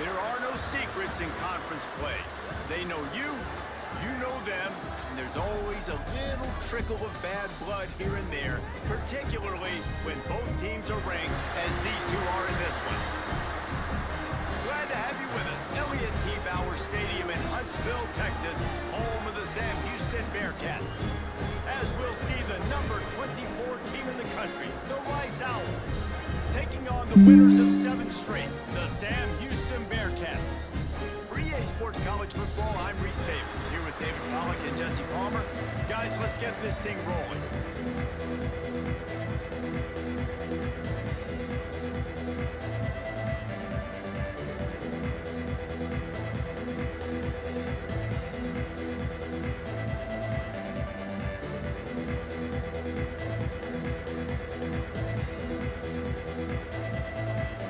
There are no secrets in conference play. They know you, you know them, and there's always a little trickle of bad blood here and there, particularly when both teams are ranked as these two are in this one. Glad to have you with us. Elliott T. Bauer Stadium in Huntsville, Texas, home of the Sam Houston Bearcats. As we'll see the number 24 team in the country, the Rice Owls, taking on the winners of 7 straight, the Sam Houston Bearcats. For EA Sports College Football, I'm Reese Davis, here with David Pollack and Jesse Palmer. Guys, let's get this thing rolling.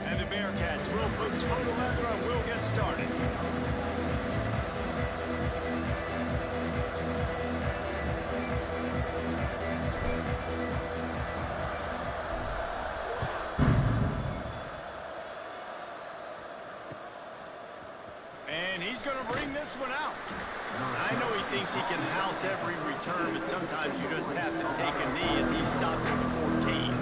And the Bearcats will put total leather and we'll get started. And he's going to bring this one out. I know he thinks he can house every return, but sometimes you just have to take a knee as he stopped at the 14.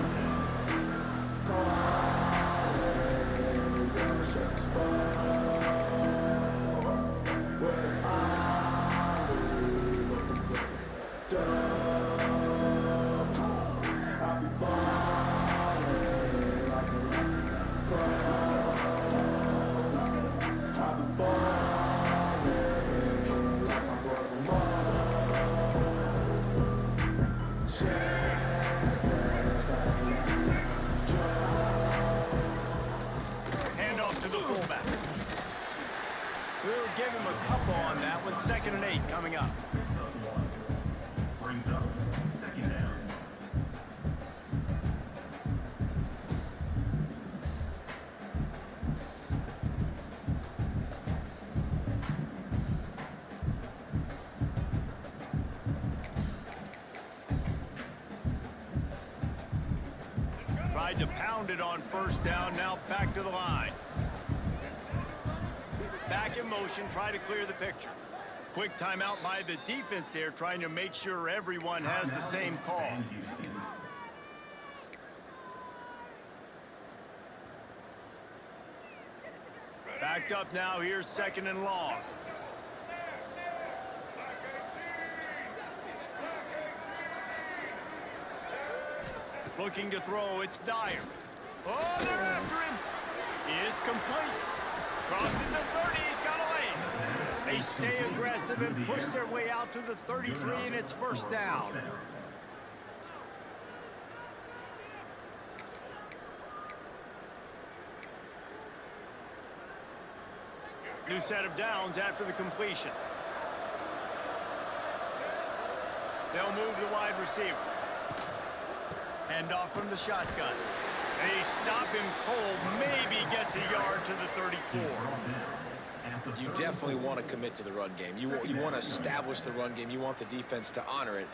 We'll give him a couple on that one. 2nd and 8 coming up. Brings up 2nd down. Tried to pound it on 1st down, now back to the line. Back in motion, try to clear the picture. Quick timeout by the defense there, trying to make sure everyone has the same call. Backed up now, here's 2nd and long. Looking to throw, it's Dyer. Oh, they're after him. It's complete. Crossing the 30, he's got a lane. They stay aggressive and push their way out to the 33, and it's 1st down. New set of downs after the completion. They'll move the wide receiver. Hand off from the shotgun. They stop him cold, maybe gets a yard to the 34. You definitely want to commit to the run game. You want to establish the run game. You want the defense to honor it.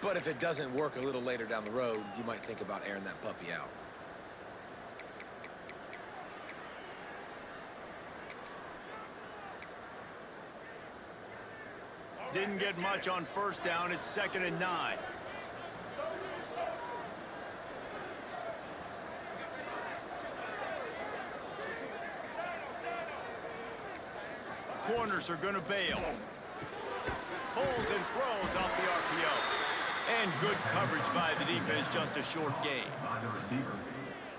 But if it doesn't work a little later down the road, you might think about airing that puppy out. Didn't get much on 1st down. It's 2nd and 9. Corners are going to bail. Pulls and throws off the RPO. And good coverage by the defense, just a short gain.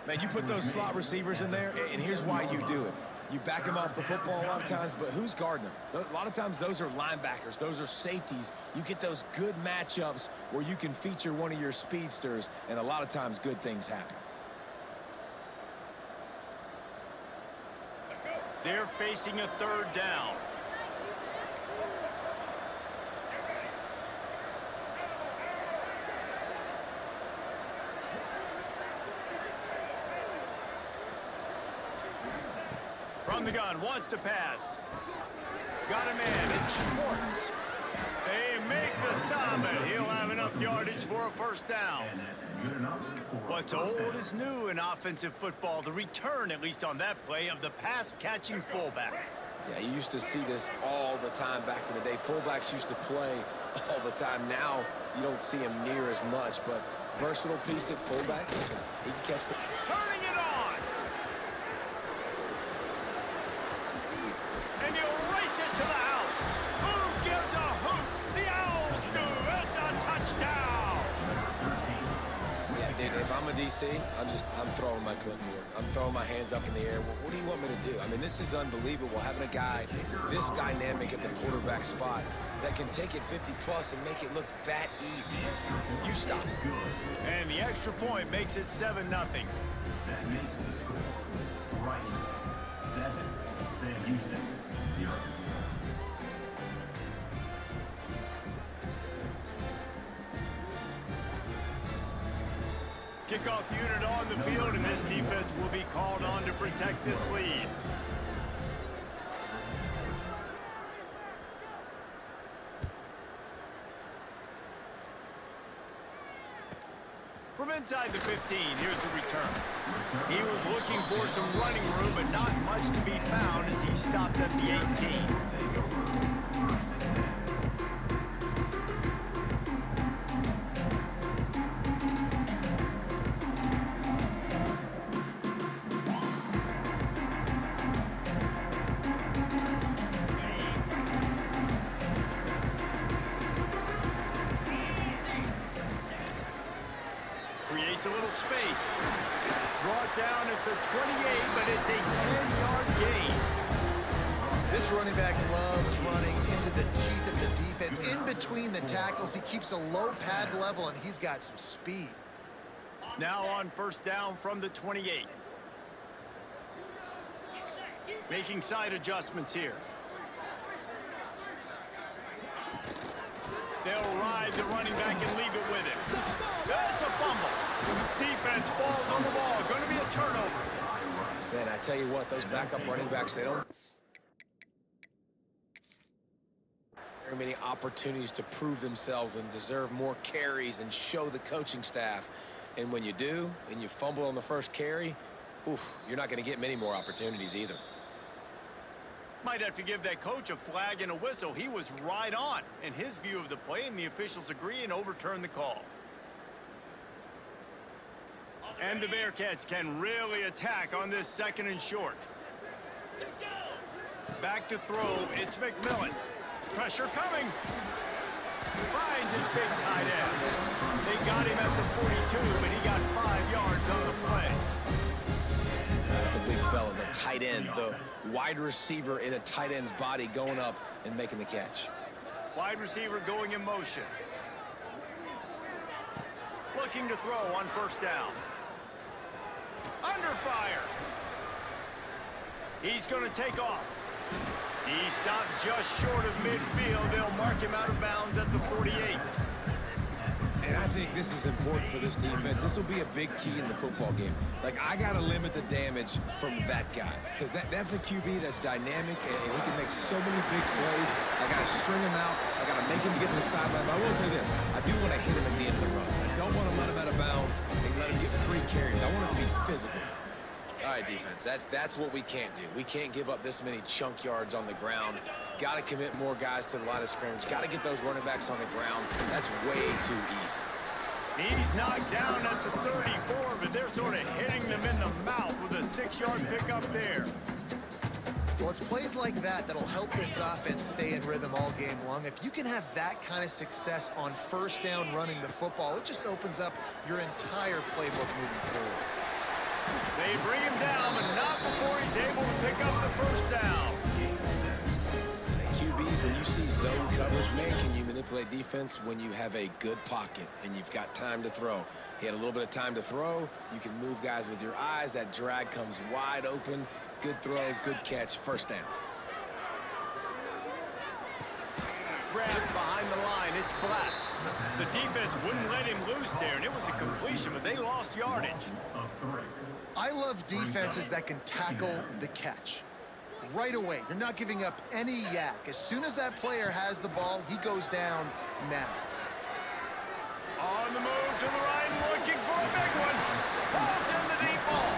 Man, you put those slot receivers in there, and here's why you do it. You back them off the football a lot of times, but who's guarding them? A lot of times those are linebackers. Those are safeties. You get those good matchups where you can feature one of your speedsters, and a lot of times good things happen. They're facing a 3rd down. From the gun, wants to pass. Got a man, it's Schwartz. They make the stop, and he'll have enough enough yardage for a first down. What's old is new in offensive football. The return, at least on that play, of the pass-catching fullback. Yeah, you used to see this all the time back in the day. Fullbacks used to play all the time. Now you don't see him near as much, but versatile piece at fullback. Listen, he can catch the... Turning it on! And he'll race it to the house. Who gives a hoot? The Owls do. It's a touchdown! Yeah, dude, if I'm a DC, I'm throwing my clipboard. I'm throwing my hands up in the air. What do you want me to do? I mean, this is unbelievable, having a guy this dynamic at the quarterback spot that can take it 50-plus and make it look that easy. You stop it. And the extra point makes it 7-0. That makes the score. Rice, 7. Sam Houston, 0. Kickoff unit on the field, and this defense will be called on to protect this lead. From inside the 15, here's the return. He was looking for some running room, but not much to be found as he stopped at the 18. Creates a little space. Brought down at the 28, but it's a 10-yard gain. This running back loves running into the teeth of the defense. In between the tackles, he keeps a low pad level, and he's got some speed. Now on first down from the 28. Making side adjustments here. They'll ride the running back and leave it with him. That's a fumble. Defense falls on the ball. Going to be a turnover. Man, I tell you what, those backup running backs, they don't very many opportunities to prove themselves and deserve more carries and show the coaching staff. And when you do, and you fumble on the first carry, oof, you're not going to get many more opportunities either. Might have to give that coach a flag and a whistle. He was right on in his view of the play, and the officials agree and overturn the call. And the Bearcats can really attack on this 2nd and short. Back to throw, it's McMillan. Pressure coming. Finds his big tight end. They got him at the 42, but he got 5 yards on the play. The big fella, the tight end, the wide receiver in a tight end's body going up and making the catch. Wide receiver going in motion. Looking to throw on first down. Under fire. He's going to take off. He stopped just short of midfield. They'll mark him out of bounds at the 48. And I think this is important for this defense. This will be a big key in the football game. Like, I got to limit the damage from that guy. Because that's a QB that's dynamic, and he can make so many big plays. I got to string him out. I got to make him get to the sideline. But I will say this. I do want to hit him at the end of the runs. I don't want to let him out of bounds and let him get free carries. I want him to be physical. All right, defense, that's what we can't do. We can't give up this many chunk yards on the ground. Got to commit more guys to the line of scrimmage. Got to get those running backs on the ground. That's way too easy. He's knocked down at the 34, but they're sort of hitting them in the mouth with a 6-yard pickup there. Well, it's plays like that that'll help this offense stay in rhythm all game long. If you can have that kind of success on first down running the football, it just opens up your entire playbook moving forward. They bring him down, but not before he's able to pick up the first down. QBs, when you see zone coverage, man, can you manipulate defense when you have a good pocket and you've got time to throw? He had a little bit of time to throw. You can move guys with your eyes. That drag comes wide open. Good throw, good catch, first down. Grabbed behind the line, it's Black. The defense wouldn't let him loose there, and it was a completion, but they lost yardage. I love defenses that can tackle the catch. Right away, you're not giving up any yak. As soon as that player has the ball, he goes down now. On the move to the right, looking for a big one. Falls in the deep ball.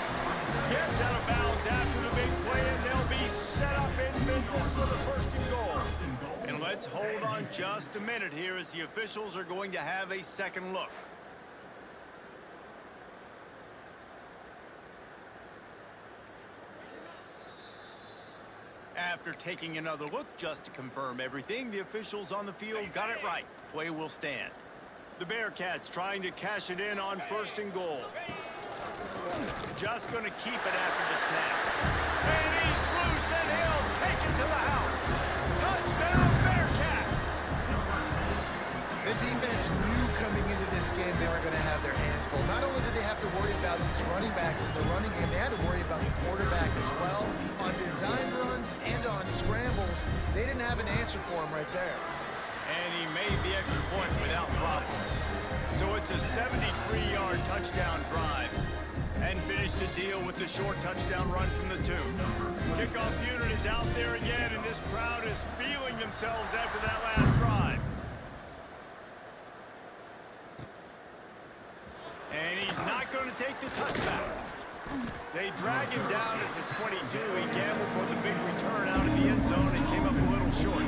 Gets out of bounds after the big play, and they'll be set up in business for the first and goal. And let's hold on just a minute here as the officials are going to have a second look. After taking another look just to confirm everything, the officials on the field got it right. Play will stand. The Bearcats trying to cash it in on first and goal. Just going to keep it after the snap. And he's loose, and he'll take it to the house. Touchdown, Bearcats! The defense knew coming into this game they were going to have their hands full. Not only did they have to worry about these running backs in the running game, they had to worry about the quarterback as well. On design runs and on scrambles, they didn't have an answer for him right there. And he made the extra point without problem. So it's a 73-yard touchdown drive. And finished the deal with the short touchdown run from the 2. Kickoff unit is out there again, and this crowd is feeling themselves after that last drive. And he's not going to take the touchback. They drag him down at the 22. He gambled for the big return out of the end zone and came up a little short.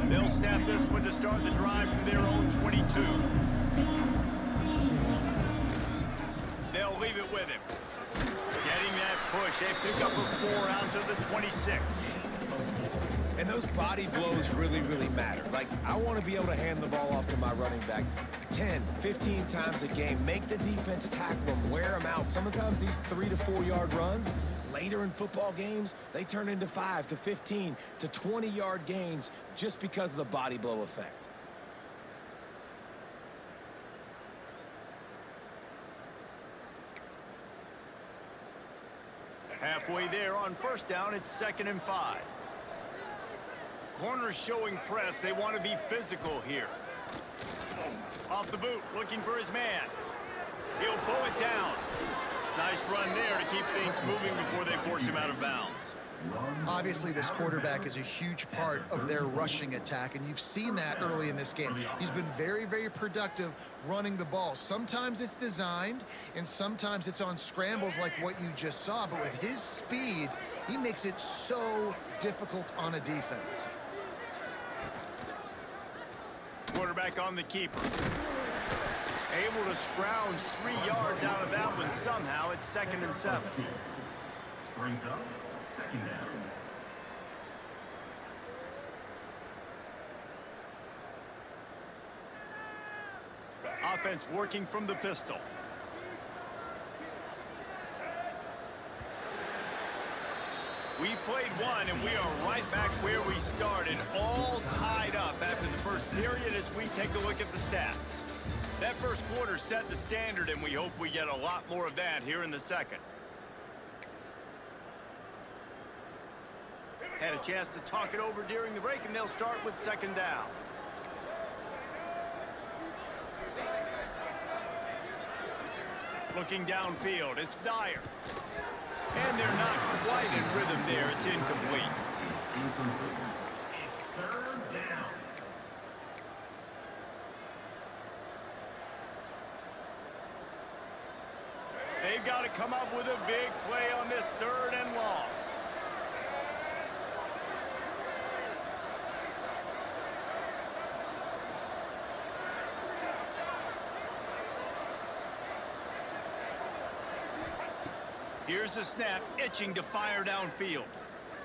They'll snap this one to start the drive from their own 22. They'll leave it with him. Getting that push, they pick up a 4 out to the 26. And those body blows really, really matter. Like, I want to be able to hand the ball off to my running back 10, 15 times a game. Make the defense tackle them, wear them out. Sometimes these 3 to 4 yard runs, later in football games, they turn into 5 to 15 to 20 yard gains just because of the body blow effect. Halfway there on first down, it's 2nd and 5. Corners showing press. They want to be physical here. Off the boot, looking for his man. He'll pull it down. Nice run there to keep things moving before they force him out of bounds. Obviously, this quarterback is a huge part of their rushing attack, and you've seen that early in this game. He's been very, very productive running the ball. Sometimes it's designed, and sometimes it's on scrambles like what you just saw, but with his speed, he makes it so difficult on a defense. Quarterback on the keeper. Able to scrounge 3 yards out of that one somehow. It's 2nd and 7. Brings up 2nd down. Offense working from the pistol. We've played one, and we are right back where we started, all tied up after the first period as we take a look at the stats. That first quarter set the standard, and we hope we get a lot more of that here in the second. Had a chance to talk it over during the break, and they'll start with 2nd down. Looking downfield, it's Dyer. And they're not quite in rhythm there. It's incomplete. It's 3rd down. They've got to come up with a big play on this 3rd and long. Here's the snap, itching to fire downfield.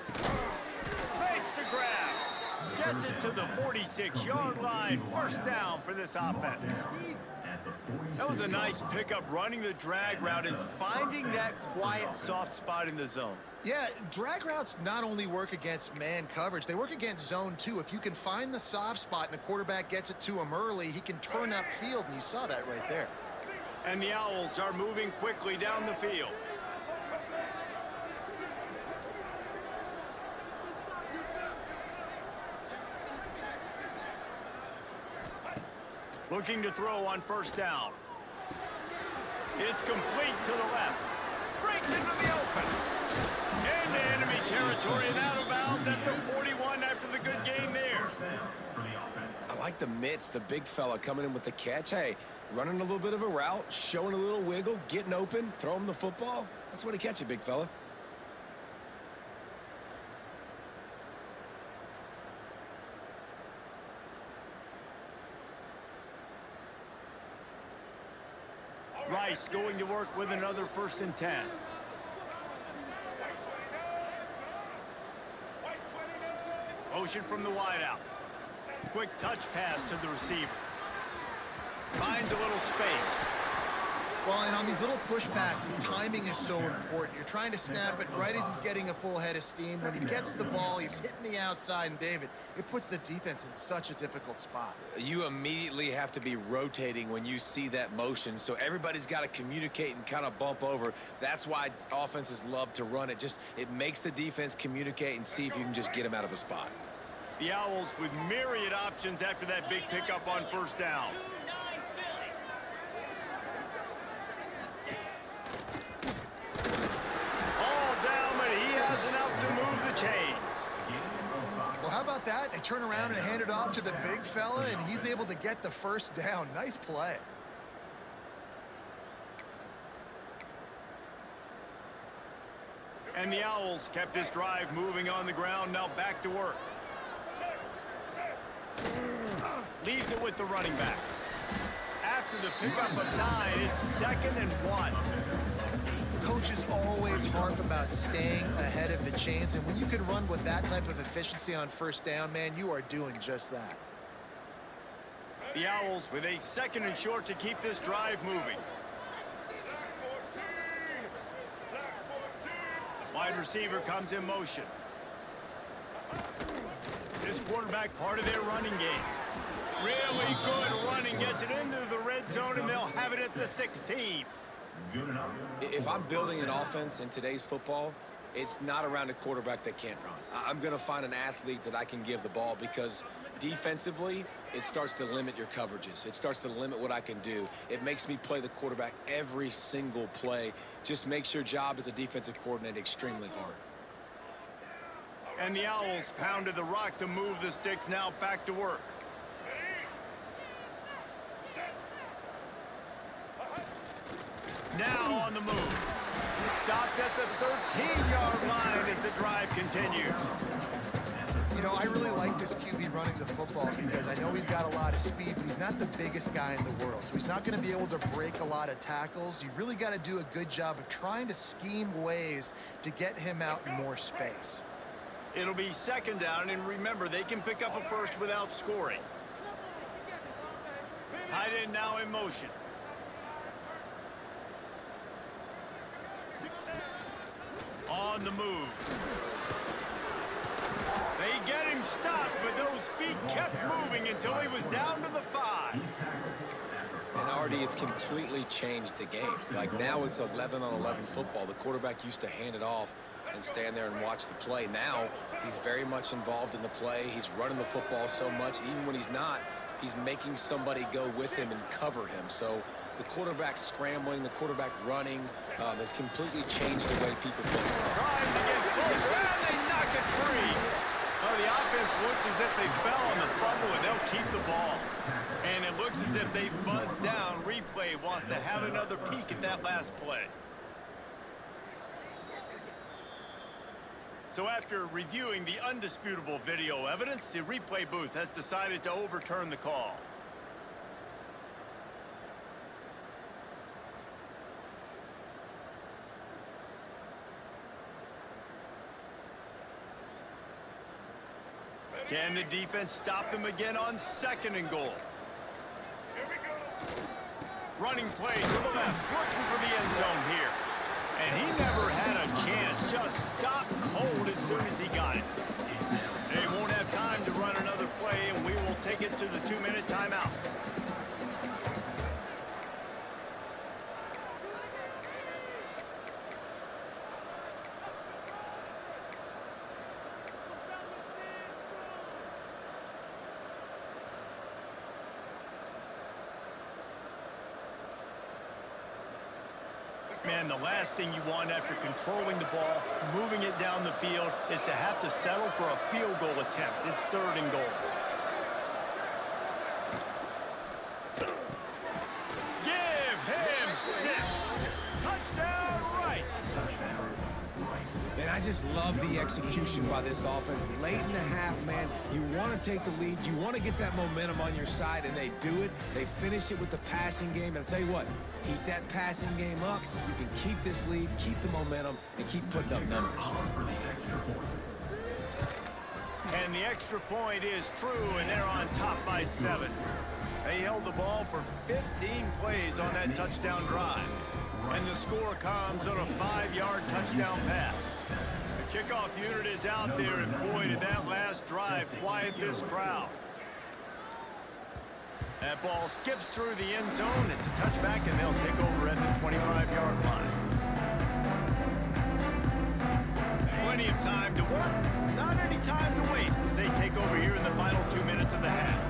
Makes the grab. Gets it to the 46-yard line. First down for this offense. That was a nice pickup, running the drag route and finding that quiet, soft spot in the zone. Yeah, drag routes not only work against man coverage, they work against zone too. If you can find the soft spot and the quarterback gets it to him early, he can turn upfield, and you saw that right there. And the Owls are moving quickly down the field. Looking to throw on first down. It's complete to the left. Breaks into the open. Into enemy territory and out of bounds at the 41 after the good game there. I like the mitts, the big fella coming in with the catch. Hey, running a little bit of a route, showing a little wiggle, getting open, throw him the football. That's the way to catch it, big fella. Rice going to work with another 1st and 10. Motion from the wideout. Quick touch pass to the receiver. Finds a little space. Well, and on these little push passes, timing is so important. You're trying to snap it right as he's getting a full head of steam. When he gets the ball, he's hitting the outside, and David, it puts the defense in such a difficult spot. You immediately have to be rotating when you see that motion, so everybody's got to communicate and kind of bump over. That's why offenses love to run it. It makes the defense communicate and see if you can just get him out of a spot. The Owls with myriad options after that big pickup on 1st down. Enough to move the chains. Well, how about that? They turn around and hand it off to the big fella, and he's able to get the 1st down. Nice play. And the Owls kept this drive moving on the ground, now back to work. Leaves it with the running back. After the pickup of 9, it's 2nd and 1. Coaches always harp about staying ahead of the chains, and when you can run with that type of efficiency on 1st down, man, you are doing just that. The Owls with a 2nd and short to keep this drive moving. Wide receiver comes in motion. This quarterback part of their running game. Really good running, gets it into the red zone, and they'll have it at the 16. If I'm building an offense in today's football, it's not around a quarterback that can't run. I'm going to find an athlete that I can give the ball, because defensively, it starts to limit your coverages. It starts to limit what I can do. It makes me play the quarterback every single play. Just makes your job as a defensive coordinator extremely hard. And the Owls pounded the rock to move the sticks, now back to work. Now on the move. Stopped at the 13-yard line as the drive continues. You know, I really like this QB running the football, because I know he's got a lot of speed, but he's not the biggest guy in the world. So he's not going to be able to break a lot of tackles. You really got to do a good job of trying to scheme ways to get him out in more space. It'll be 2nd down, and remember, they can pick up a 1st without scoring. Tight end now in motion. On the move. They get him stopped, but those feet kept moving until he was down to the 5. And Artie, it's completely changed the game. Like, now it's 11-on-11 football. The quarterback used to hand it off and stand there and watch the play. Now he's very much involved in the play. He's running the football so much. Even when he's not, he's making somebody go with him and cover him. So the quarterback scrambling, the quarterback running has completely changed the way people play. Trying to get closer, and they knock it free. Oh, the offense looks as if they fell on the fumble, and they'll keep the ball. And it looks as if they buzzed down. Replay wants to have another peek at that last play. So after reviewing the undisputable video evidence, the replay booth has decided to overturn the call. Can the defense stop them again on 2nd and goal? Running play to the left, looking for the end zone here. And he never had a chance, just stopped cold as soon as he got it. They won't have time to run another play, and we will take it to the 2-minute timeout. Man, the last thing you want after controlling the ball, moving it down the field, is to have to settle for a field goal attempt. It's 3rd and goal. Give him 6. Touchdown, Rice. And I just love the execution by this offense. Late in the half, man, you want to take the lead. You want to get that momentum on your side, and they do it. They finish it with the passing game. And I'll tell you what, keep that passing game up. You can keep this lead, keep the momentum, and keep putting up numbers. And the extra point is true, and they're on top by 7. They held the ball for 15 plays on that touchdown drive. And the score comes on a 5-yard touchdown pass. The kickoff unit is out there, and boy, did that last drive quiet this crowd. That ball skips through the end zone. It's a touchback, and they'll take over at the 25-yard line. Plenty of time to work, not any time to waste as they take over here in the final 2 minutes of the half.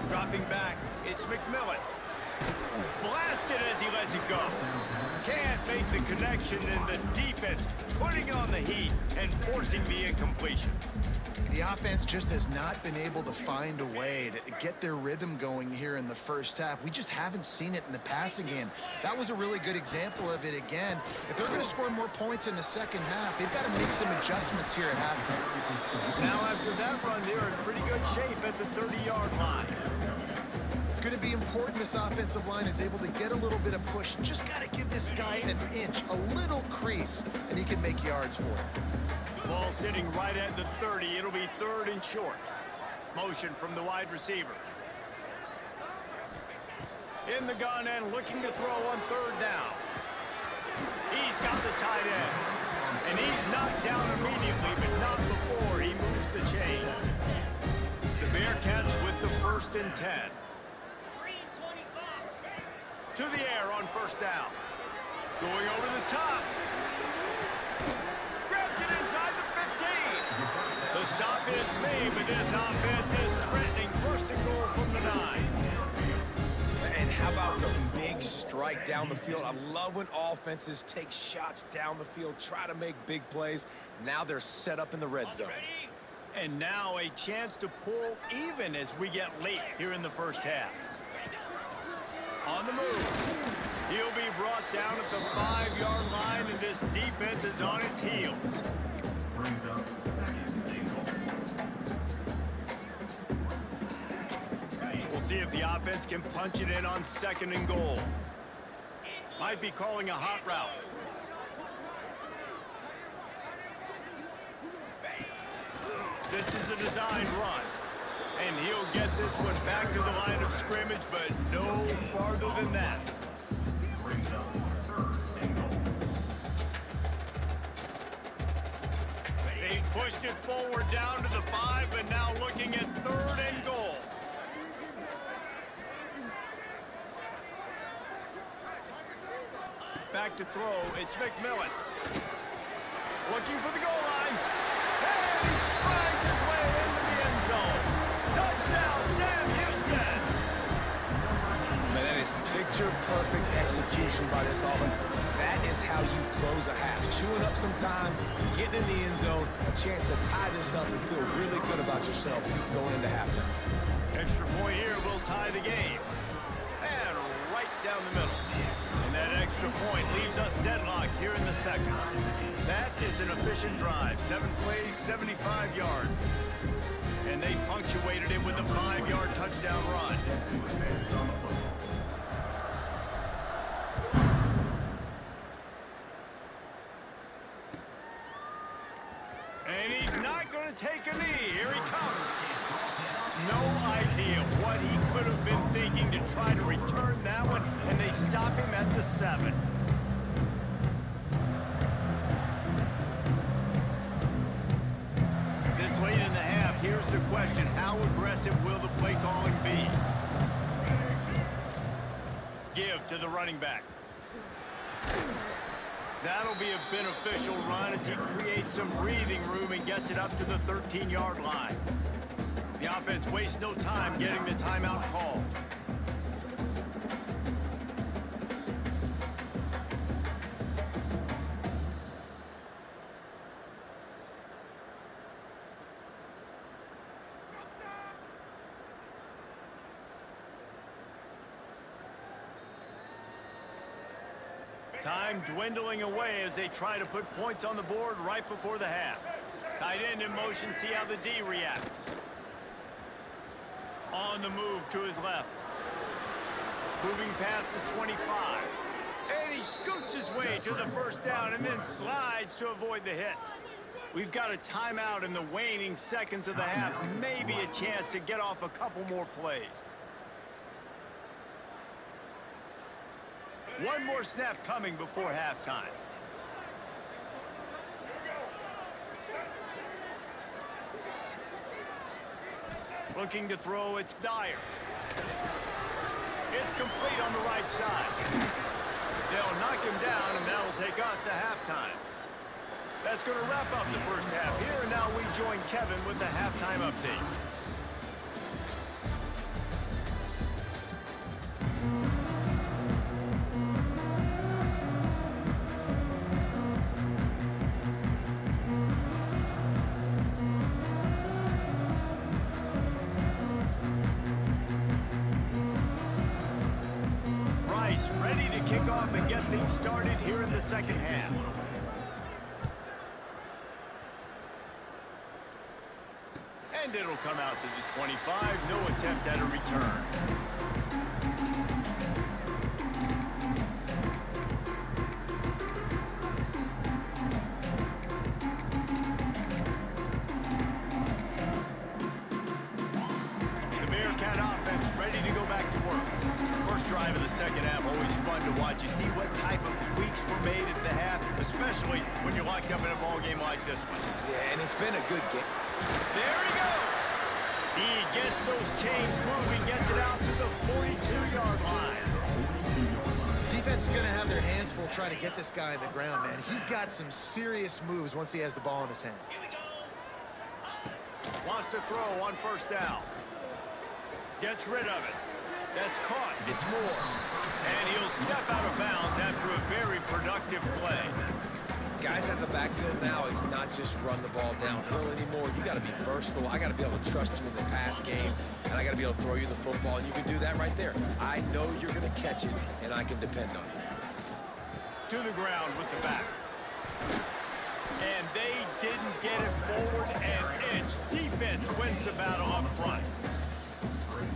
Dropping back, it's McMillan. Blasted as he lets it go. Can't make the connection, and the defense putting on the heat and forcing the incompletion. The offense just has not been able to find a way to get their rhythm going here in the first half. We just haven't seen it in the passing game. That was a really good example of it again. If they're going to score more points in the second half, they've got to make some adjustments here at halftime. Now after that run, they're in pretty good shape at the 30-yard line. It's going to be important this offensive line is able to get a little bit of push. Just got to give this guy an inch, a little crease, and he can make yards for it. Ball sitting right at the 30. It'll be 3rd and short. Motion from the wide receiver. In the gun and looking to throw on 3rd down. He's got the tight end. And he's knocked down immediately, but not before he moves the chains. The Bearcats with the 1st and 10. To the air on 1st down. Going over the top. Grabs it inside the 15. The stop is made, but this offense is threatening 1st and goal from the 9. And how about the big strike down the field? I love when offenses take shots down the field, try to make big plays. Now they're set up in the red zone. And now a chance to pull even as we get late here in the first half. On the move. He'll be brought down at the 5-yard line, and this defense is on its heels. Brings up 2nd and goal. We'll see if the offense can punch it in on 2nd and goal. Might be calling a hot route. This is a designed run. And he'll get this one back to the line of scrimmage, but no farther than that. Brings up 3rd and goal. They pushed it forward down to the 5, but now looking at 3rd and goal. Back to throw, it's McMillan. Looking for the goal line. And he strides his way into the end zone. Touchdown, Sam Houston! Man, that is picture-perfect execution by this offense. That is how you close a half. Chewing up some time, getting in the end zone, a chance to tie this up and feel really good about yourself going into halftime. Extra point here will tie the game. And right down the middle. And that extra point leaves us deadlocked here in the second. That is an efficient drive. 7 plays, 75 yards. And they punctuated it with a 5-yard touchdown run. And he's not going to take a knee. Here he comes. No idea what he could have been thinking to try to return that one, and they stop him at the 7. This late in the half, here's the question. How aggressive will the play calling be? Give to the running back. That'll be a beneficial run as he creates some breathing room and gets it up to the 13-yard line. The offense wastes no time getting the timeout called. Time dwindling away as they try to put points on the board right before the half. Tight end in motion, see how the D reacts. On the move to his left. Moving past the 25. And he scoots his way to the first down and then slides to avoid the hit. We've got a timeout in the waning seconds of the half. Maybe a chance to get off a couple more plays. One more snap coming before halftime. Looking to throw, it's Dyer. It's complete on the right side. They'll knock him down, and that will take us to halftime. That's going to wrap up the first half here, and now we join Kevin with the halftime update. Rice ready to kick off and get things started here in the second half. And it'll come out to the 25. No attempt at a return. The Bearcat offense ready to go back to work. First drive of the second half, always fun to watch. You see what type of tweaks were made at the half, especially when you're locked up in a ball game like this one. Yeah, and it's been a good game. There he goes. He gets those chains moving, gets it out to the 42-yard line. Defense is going to have their hands full trying to get this guy on the ground, man. He's got some serious moves once he has the ball in his hands. Wants to throw on first down. Gets rid of it. That's caught. It's more. And he'll step out of bounds after a very productive play. Guys at the backfield now, it's not just run the ball downhill anymore. You got to be versatile. I got to be able to trust you in the pass game, and I got to be able to throw you the football, and you can do that right there. I know you're going to catch it, and I can depend on you. To the ground with the back. And they didn't get it forward an inch. Defense wins the battle up front.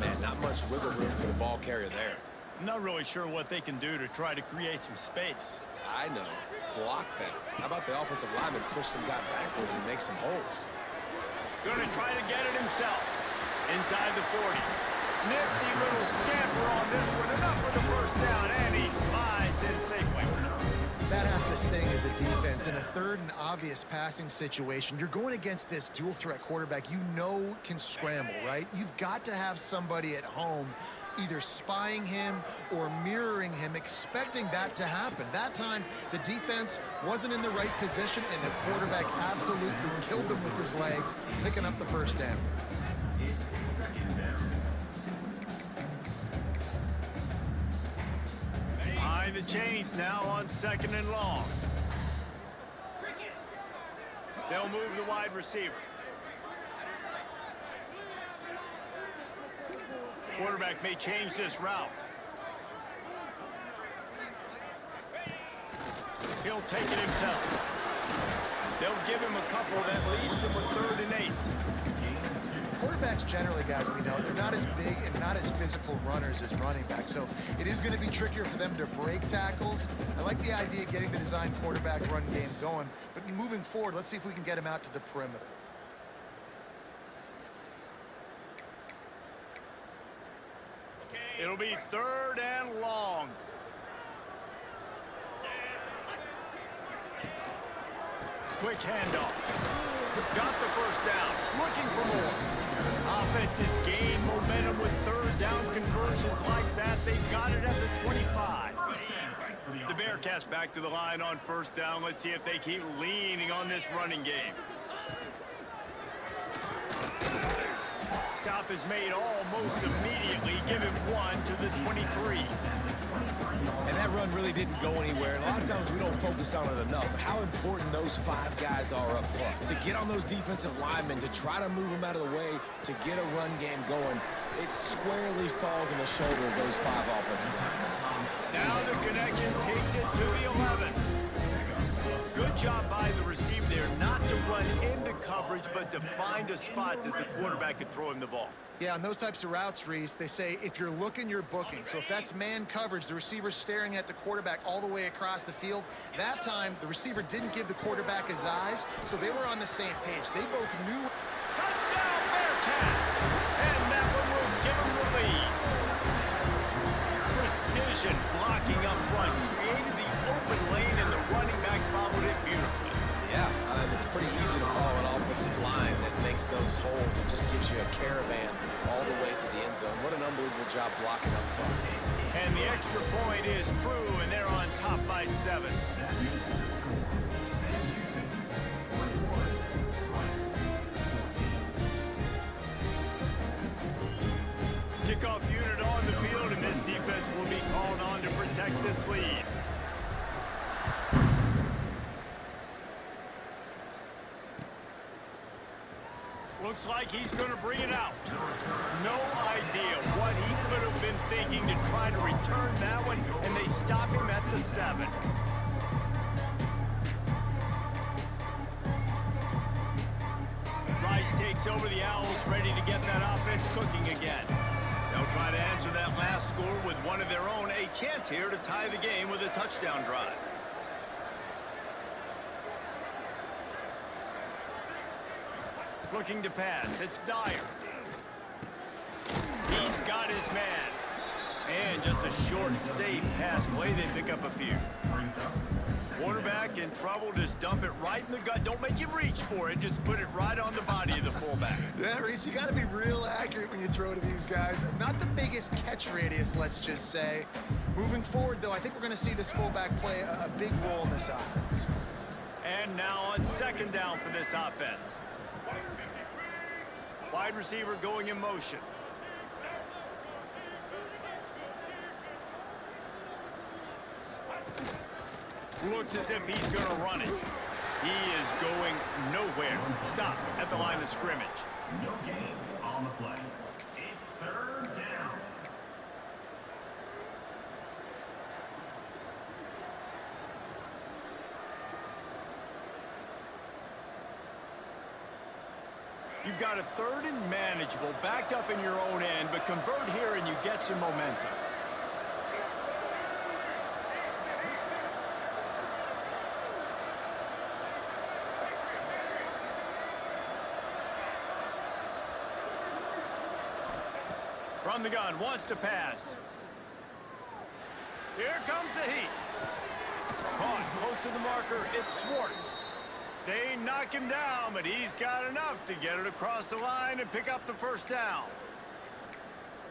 Man, not much wiggle room for the ball carrier there. I'm not really sure what they can do to try to create some space. I know. Block that. How about the offensive lineman push some guy backwards and make some holes? Gonna try to get it himself. Inside the 40. Nifty little scamper on this one. Enough for the first down, and he slides in safely. That has to sting as a defense. In a third and obvious passing situation, you're going against this dual-threat quarterback you know can scramble, right? You've got to have somebody at home either spying him or mirroring him, expecting that to happen. That time, the defense wasn't in the right position, and the quarterback absolutely killed them with his legs, picking up the first down. Behind the chains now on second and long. They'll move the wide receiver. Quarterback may change this route. He'll take it himself. They'll give him a couple that leaves him with 3rd and 8. Quarterbacks generally, guys, we know, they're not as big and not as physical runners as running backs, so it is going to be trickier for them to break tackles. I like the idea of getting the design quarterback run game going, but moving forward, let's see if we can get him out to the perimeter. It'll be 3rd and long. Quick handoff. Got the first down. Looking for more. Offenses gain momentum with 3rd down conversions like that. They've got it at the 25. The Bearcats back to the line on first down. Let's see if they keep leaning on this running game. Stop is made almost immediately. Give him 1 to the 23. And that run really didn't go anywhere. And a lot of times we don't focus on it enough. How important those 5 guys are up front. To get on those defensive linemen, to try to move them out of the way, to get a run game going. it squarely falls on the shoulder of those 5 offensive linemen. Now the connection takes it to the 11. Good job by the receiver there not to run into coverage, but to find a spot that the quarterback could throw him the ball. Yeah, on those types of routes, Reese, they say if you're looking, you're booking. So if that's man coverage, the receiver's staring at the quarterback all the way across the field. That time, the receiver didn't give the quarterback his eyes, so they were on the same page. They both knew. Touchdown, Bearcats! And that one will give them the lead. Precision blocking up front created the open lane, and the running back followed it beautifully. Yeah, it's pretty easy to follow an offensive line that makes those holes and just gives you a caravan all the way to the end zone. What an unbelievable job blocking up front. And the extra point is true, and they're on top by 7. That means the score. Sam Houston, 21. Rice, 14. Kickoff unit on the field, and this defense will be called on to protect this lead. Looks like he's going to bring it out. No idea what he could have been thinking to try to return that one, and they stop him at the 7. Rice takes over the Owls, ready to get that offense cooking again. They'll try to answer that last score with one of their own, a chance here to tie the game with a touchdown drive. Looking to pass, it's Dyer. He's got his man. And just a short, safe pass play, they pick up a few. Brings up Quarterback in trouble, just dump it right in the gut. Don't make him reach for it, just put it right on the body of the fullback. Yeah, Reese, you got to be real accurate when you throw to these guys. Not the biggest catch radius, let's just say. Moving forward, though, I think we're going to see this fullback play a big role in this offense. And now on second down for this offense. Wide receiver going in motion. Looks as if he's going to run it. He is going nowhere. Stop at the line of scrimmage. no gain on the play. It's third down. You've got a third and manageable, backed up in your own end, but convert here and you get some momentum. From the gun, wants to pass. Here comes the heat. Caught close to the marker, it's Schwartz. They knock him down, but he's got enough to get it across the line and pick up the first down.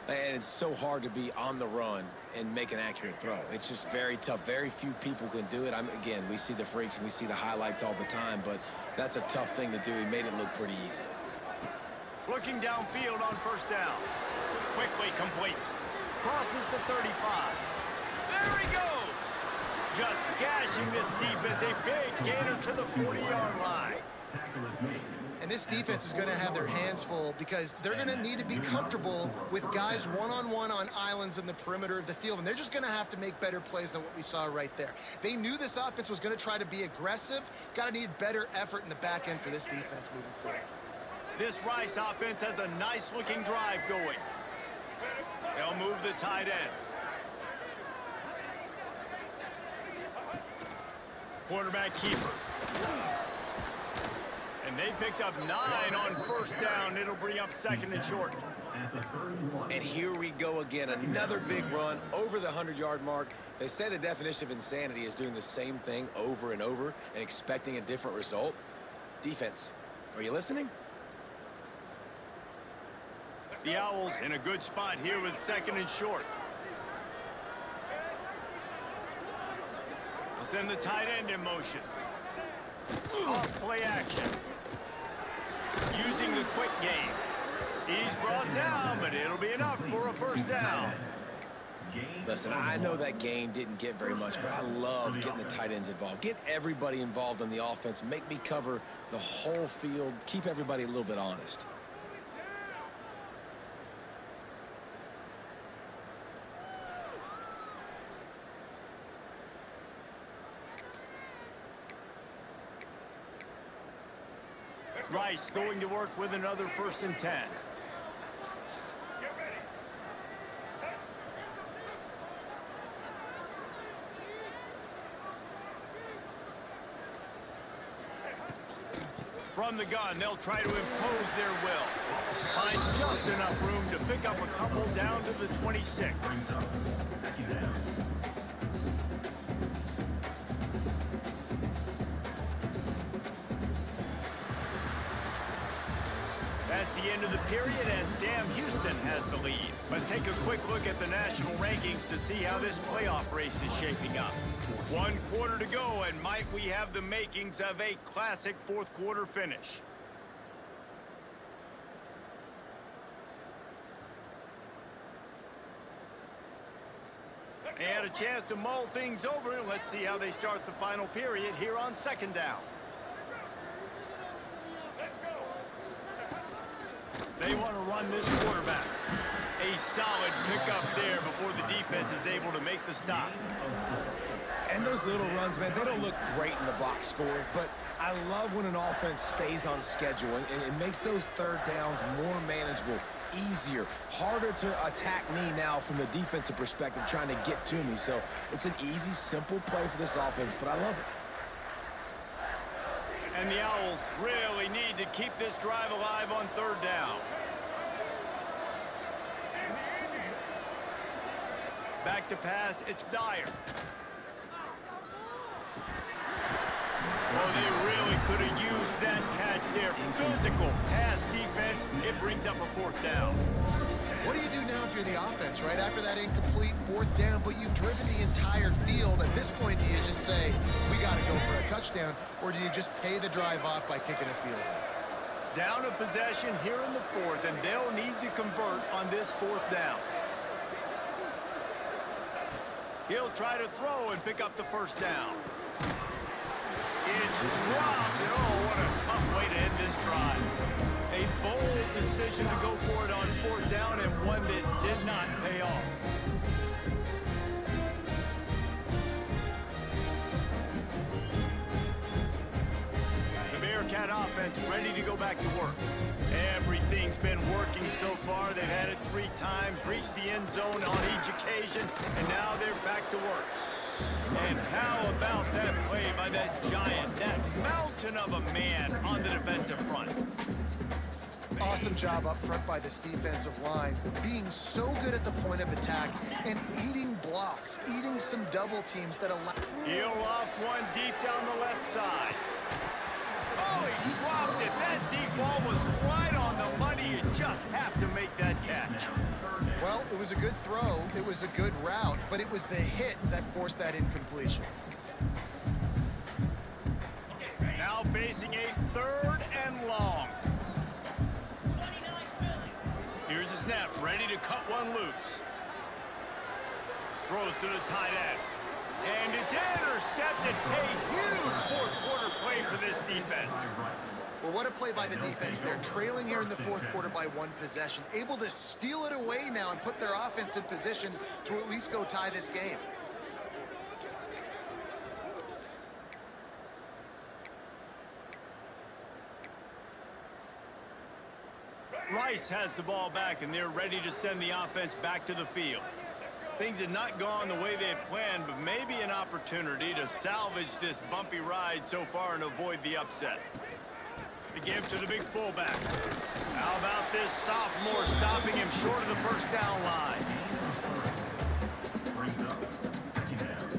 And it's so hard to be on the run and make an accurate throw. It's just very tough. Very few people can do it. Again, we see the freaks and we see the highlights all the time, but that's a tough thing to do. He made it look pretty easy. Looking downfield on first down. Quickly complete. Crosses the 35. There he goes. Just gashing this defense. A big gainer to the 40-yard line. Tackle is made. And this defense is going to have their hands full because they're going to need to be comfortable with guys one-on-one on islands in the perimeter of the field, and they're just going to have to make better plays than what we saw right there. They knew this offense was going to try to be aggressive. Got to need better effort in the back end for this defense moving forward. This Rice offense has a nice-looking drive going. They'll move the tight end. Quarterback keeper. And they picked up 9 on first down. It'll bring up second and short. At the 31. And here we go again. Another big run over the 100-yard mark. They say the definition of insanity is doing the same thing over and over and expecting a different result. Defense, are you listening? The Owls in a good spot here with second and short. They'll send the tight end in motion. Off play action. Using the quick game. He's brought down, but it'll be enough for a first down. Listen, I know that gain didn't get very much, but I love getting the tight ends involved. Get everybody involved on the offense. Make me cover the whole field. Keep everybody a little bit honest. Rice going to work with another 1st and 10. From the gun, they'll try to impose their will. Finds just enough room to pick up a couple down to the 26. Brings up 2nd down. That's the end of the period, and Sam Houston has the lead. Let's take a quick look at the national rankings to see how this playoff race is shaping up. 1 quarter to go, and might we have the makings of a classic 4th quarter finish. They had a chance to mull things over. Let's see how they start the final period here on 2nd down. They want to run this quarterback. A solid pickup there before the defense is able to make the stop. And those little runs, man, they don't look great in the box score, but I love when an offense stays on schedule, and it makes those 3rd downs more manageable, easier, harder to attack me now from the defensive perspective trying to get to me. So it's an easy, simple play for this offense, but I love it. And the Owls really need to keep this drive alive on 3rd down. Back to pass, it's Dyer. Well, they really could have used that catch there. Physical pass defense, it brings up a 4th down. What do you do now if you're the offense, right? After that incomplete 4th down, but you've driven the entire field. At this point, do you just say, we got to go for a touchdown, or do you just pay the drive off by kicking a field goal? Down a possession here in the 4th, and they'll need to convert on this 4th down. He'll try to throw and pick up the 1st down. It's dropped, and oh, what a tough way to end this drive. A bold decision to go for it on 4th down, and one that did not pay off. The Bearcat offense ready to go back to work. Everything's been working so far. They've had it 3 times, reached the end zone on each occasion, and now they're back to work. And how about that play by that giant, that mountain of a man on the defensive front? Awesome job up front by this defensive line, being so good at the point of attack and eating blocks, eating some double teams that allow... He'll loft one deep down the left side. Oh, he dropped it. That deep ball was right on the money. You just have to make that catch. Well, it was a good throw, it was a good route, but it was the hit that forced that incompletion. Now facing a 3rd and long. Here's the snap, ready to cut one loose. Throws to the tight end. And it's intercepted. A huge 4th quarter play for this defense. Well, what a play by the defense. They're trailing here in the 4th quarter by 1 possession, able to steal it away now and put their offense in position to at least go tie this game. Rice has the ball back, and they're ready to send the offense back to the field. Things had not gone the way they had planned, but maybe an opportunity to salvage this bumpy ride so far and avoid the upset. The give to the big fullback. How about this sophomore stopping him short of the 1st down line? Brings up 2nd down.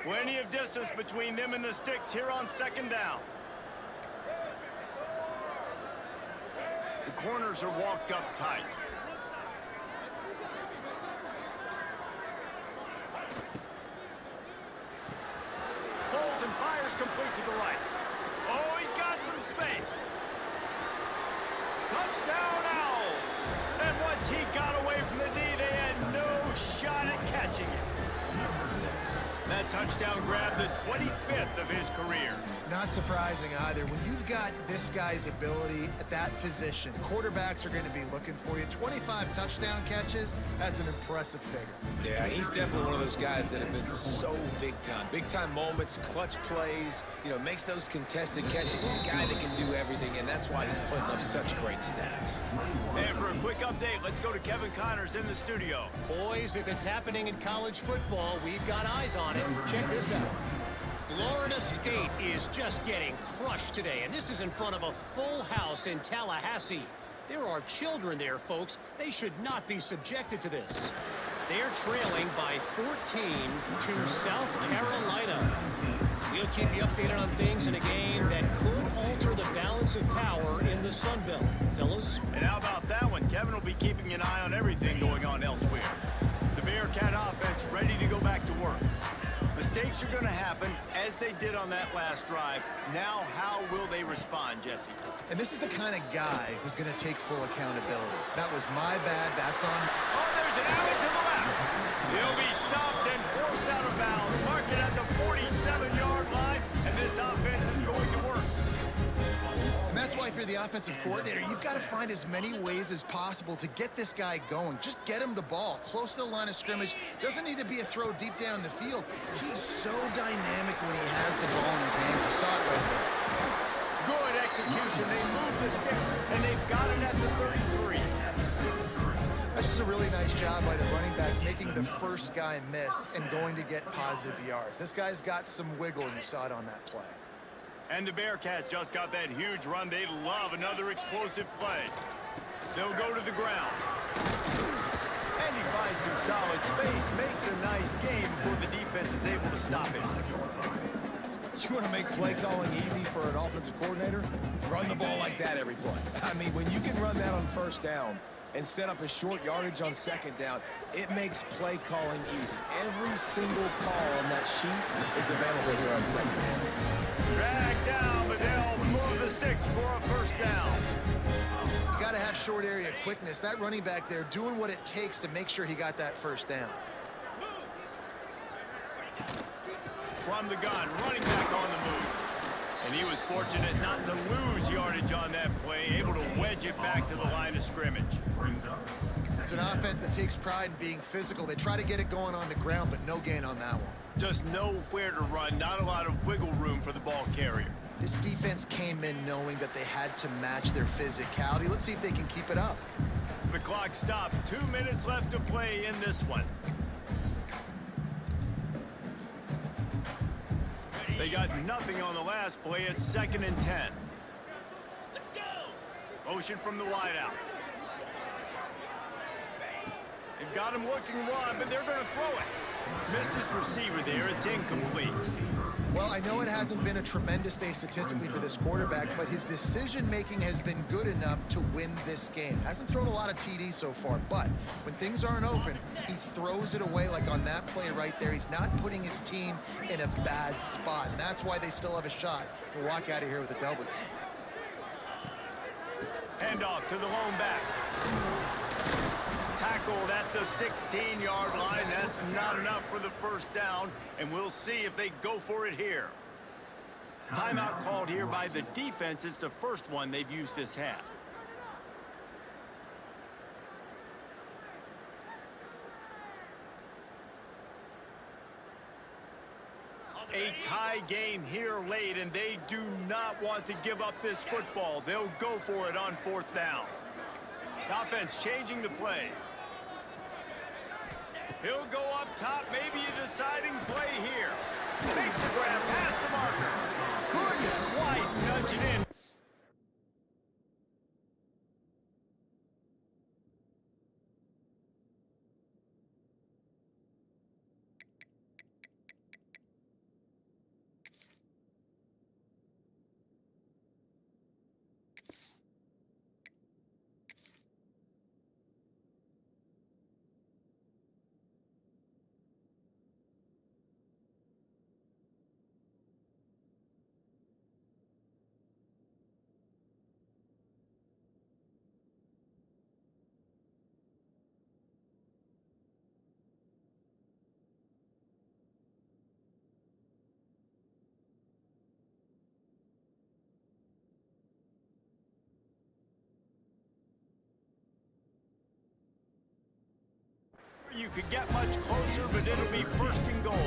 Plenty of distance between them and the sticks here on 2nd down. The corners are walked up tight. Pulls and fires complete to the right. Oh, he's got some space. Touchdown Owls. And once he got away from the D, they had no shot at catching it. That touchdown grabbed the 25th of his career. Not surprising either. When you've got this guy's ability at that position, quarterbacks are going to be looking for you. 25 touchdown catches, that's an impressive figure. Yeah, he's definitely one of those guys that have been so big time. Big time moments, clutch plays, makes those contested catches. He's a guy that can do everything, and that's why he's putting up such great stats. And for a quick update, let's go to Kevin Connors in the studio. Boys, if it's happening in college football, we've got eyes on it. Check this out. Florida State is just getting crushed today, and this is in front of a full house in Tallahassee. There are children there, folks. They should not be subjected to this. They're trailing by 14 to South Carolina. We'll keep you updated on things in a game that could alter the balance of power in the Sun Belt. Fellas? And how about that one? Kevin will be keeping an eye on everything going on elsewhere. The Bearcat offense ready to go back to work. Mistakes are going to happen, as they did on that last drive. Now, how will they respond, Jesse? And this is the kind of guy who's going to take full accountability. That was my bad. That's on... Oh, there's an alley to the left. He'll be stopped and forced out of bounds. Mark it at the 47-yard line, and this offense is going to work. And that's why if you're the offensive coordinator, you've got to find as many ways as possible to get this guy going. Just get him the ball close to the line of scrimmage. Doesn't need to be a throw deep down the field. He's so dynamic when he has the ball in his hands. You saw it right there. Good execution. They move the sticks, and they've got it at the 33. That's just a really nice job by the running back, making the first guy miss and going to get positive yards. This guy's got some wiggle, and you saw it on that play. And the Bearcats just got that huge run. They love another explosive play. They'll go to the ground. And he finds some solid space, makes a nice game before the defense is able to stop it. You want to make play calling easy for an offensive coordinator? Run the ball like that every play. I mean, when you can run that on first down and set up a short yardage on second down, it makes play calling easy. Every single call on that sheet is available here on second down. Drag down, but they'll move the sticks for a first down. You got to have short area quickness. That running back there doing what it takes to make sure he got that first down. From the gun, running back on the move. And he was fortunate not to lose yardage on that play, able to wedge it back to the line of scrimmage. It's an offense that takes pride in being physical. They try to get it going on the ground, but no gain on that one. Just nowhere to run, not a lot of wiggle room for the ball carrier. This defense came in knowing that they had to match their physicality. Let's see if they can keep it up. The clock stops. 2 minutes left to play in this one. They got nothing on the last play. It's 2nd and 10. Let's go. Motion from the wideout. They've got him looking one, but they're going to throw it. Missed his receiver there. It's incomplete. Well, I know it hasn't been a tremendous day statistically for this quarterback, but his decision-making has been good enough to win this game. Hasn't thrown a lot of TDs so far, but when things aren't open, he throws it away like on that play right there. He's not putting his team in a bad spot, and that's why they still have a shot to walk out of here with a W. Handoff to the lone back. Tackled at the 16-yard line. That's not enough for the first down, and we'll see if they go for it here. Timeout called here by the defense. It's the first one they've used this half. A tie game here late, and they do not want to give up this football. They'll go for it on 4th down. Offense changing the play. He'll go up top, maybe a deciding play here. Makes the grab past the marker. Couldn't quite nudge it in. could get much closer, but it'll be first and goal.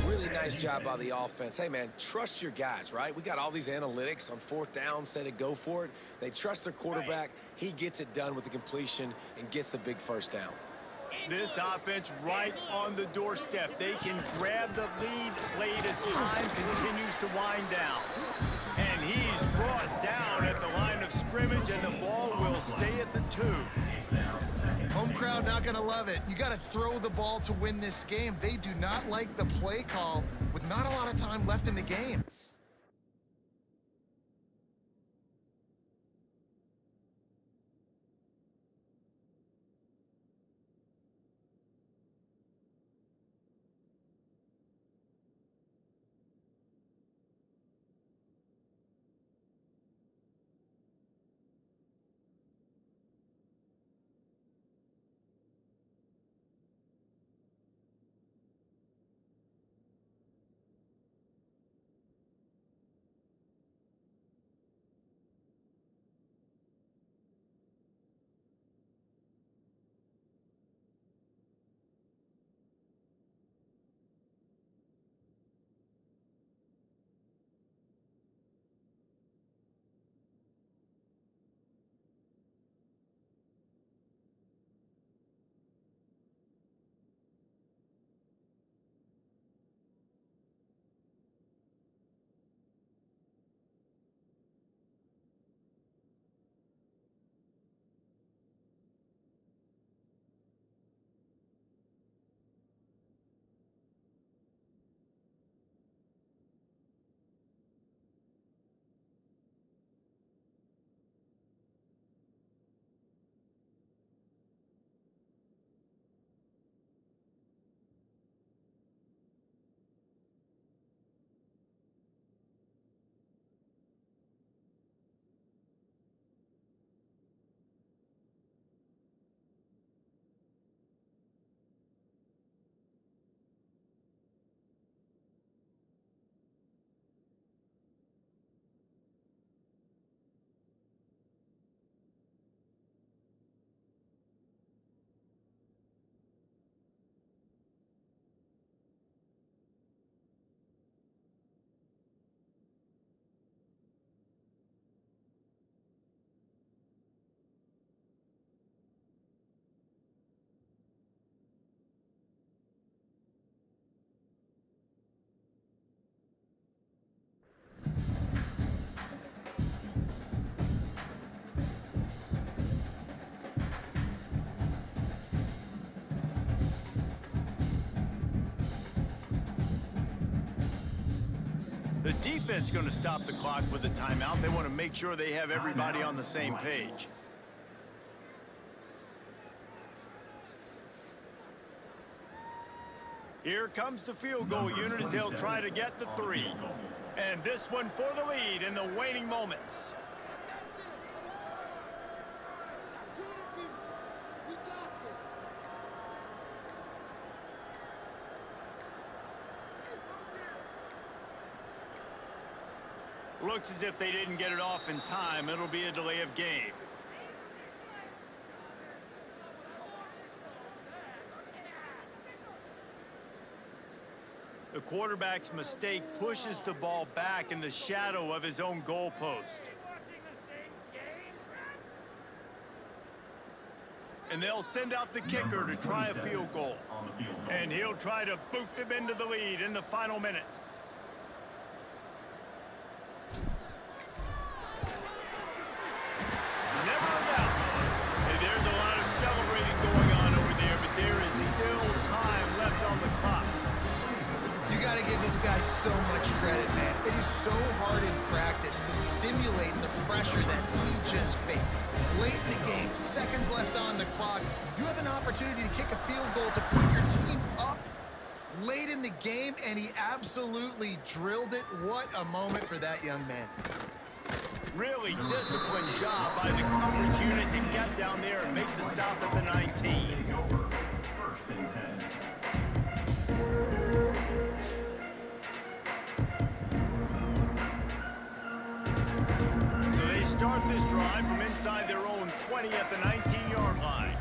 Really nice job by the offense. Hey, man, trust your guys, right? We got all these analytics on fourth down, say to go for it. They trust their quarterback. He gets it done with the completion and gets the big first down. This offense right on the doorstep. They can grab the lead late as time continues to wind down. And he's brought down at the line of scrimmage, and the ball will stay at the 2. Home crowd not going to love it. You got to throw the ball to win this game. They do not like the play call with not a lot of time left in the game. The defense going to stop the clock with a timeout. They want to make sure they have everybody on the same page. Here comes the field goal unit as they'll try to get the 3. And this one for the lead in the waning moments. Looks as if they didn't get it off in time. It'll be a delay of game. The quarterback's mistake pushes the ball back in the shadow of his own goalpost. And they'll send out the kicker to try a field goal. And he'll try to boot them into the lead in the final minute. This guy so much credit, man. It is so hard in practice to simulate the pressure that he just faced. Late in the game, seconds left on the clock, you have an opportunity to kick a field goal to put your team up late in the game, and he absolutely drilled it. What a moment for that young man. Really disciplined job by the coverage unit to get down there and make the stop at the 19. First and 10. Start this drive from inside their own 20 at the 19-yard line.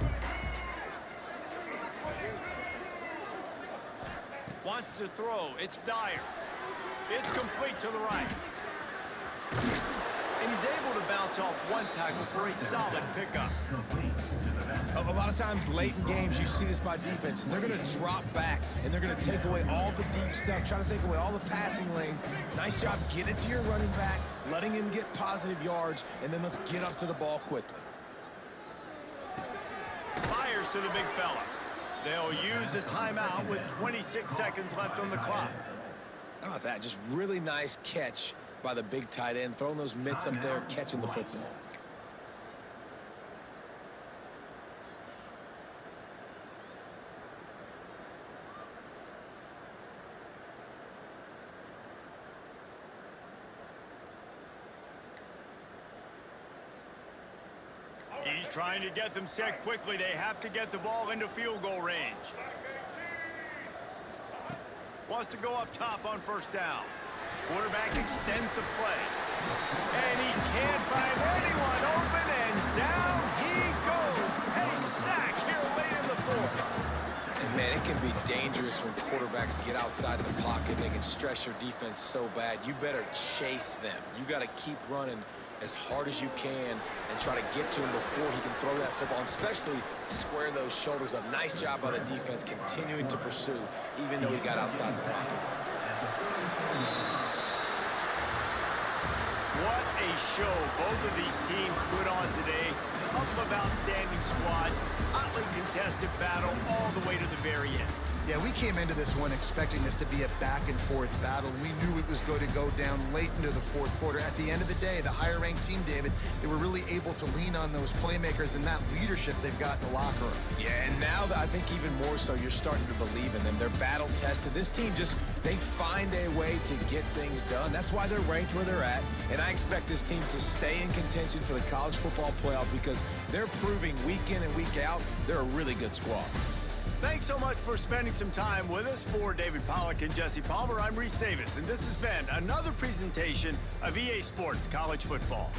Wants to throw. It's Dyer. It's complete to the right. And he's able to bounce off one tackle for a solid pickup. A lot of times late in games, you see this by defenses. They're going to drop back, and they're going to take away all the deep stuff, trying to take away all the passing lanes. Nice job getting it to your running back, letting him get positive yards, and then let's get up to the ball quickly. Fires to the big fella. They'll use a timeout with 26 seconds left on the clock. How about that? Just really nice catch by the big tight end, throwing those mitts up there, catching the football. He's trying to get them set quickly. They have to get the ball into field goal range. Wants to go up top on first down. Quarterback extends the play. And he can't find anyone open, and down he goes. A sack here late in the fourth. And man, it can be dangerous when quarterbacks get outside of the pocket. They can stress your defense so bad. You better chase them. You got to keep running as hard as you can and try to get to him before he can throw that football, and especially square those shoulders up. Nice job by the defense continuing to pursue, even though he got outside the pocket. What a show both of these teams put on today. A couple of outstanding squads, hotly contested battle all the way to the very end. Yeah, we came into this one expecting this to be a back-and-forth battle. We knew it was going to go down late into the fourth quarter. At the end of the day, the higher-ranked team, David, they were really able to lean on those playmakers and that leadership they've got in the locker room. Yeah, and now I think even more so, you're starting to believe in them. They're battle-tested. This team they find a way to get things done. That's why they're ranked where they're at. And I expect this team to stay in contention for the college football playoff because they're proving week in and week out they're a really good squad. Thanks so much for spending some time with us. For David Pollack and Jesse Palmer, I'm Reese Davis, and this has been another presentation of EA Sports College Football.